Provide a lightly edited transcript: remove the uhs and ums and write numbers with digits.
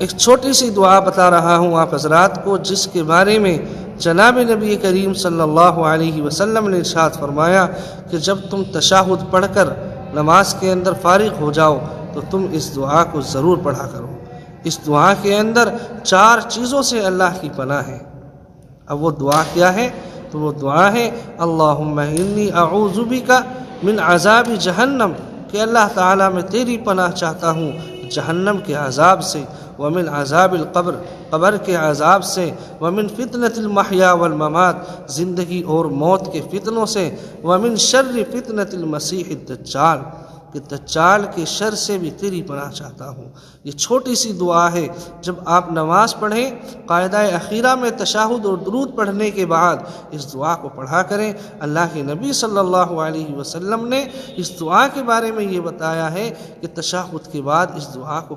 एक छोटी सी दुआ बता रहा हूँ आप हज़रात को, जिसके बारे में जनाब नबी करीम सल्लल्लाहु अलैहि वसल्लम ने इरशाद फरमाया कि जब तुम तशहुद पढ़कर नमाज के अंदर फारिग हो जाओ तो तुम इस दुआ को ज़रूर पढ़ा करो। इस दुआ के अंदर 4 चीज़ों से अल्लाह की पनाह है। अब वो दुआ क्या है? तो वो दुआ है अल्लाहुम्मा इन्नी अऊज़ु बिका मिन अज़ाबि जहन्नम, कि अल्लाह ताला मैं तेरी पनाह चाहता हूँ जहन्नम के अज़ाब से, व मिन अज़ाबिल क़ब्र, क़ब्र के अज़ाब से, व मिन फ़ितनतिल महया वल ममात, ज़िंदगी और मौत के फ़ितनों से, व मिन शर्रि फ़ितनतिल मसीहिद दज्जाल, कि दज्जाल के शर से भी तेरी पनाह चाहता हूँ। ये छोटी सी दुआ है। जब आप नमाज पढ़ें, क़ायदा अखीरा में तशहुद और दुरूद पढ़ने के बाद इस दुआ को पढ़ा करें। अल्लाह के नबी सल्लल्लाहु अलैहि वसल्लम ने इस दुआ के बारे में ये बताया है कि तशहुद के बाद इस दुआ को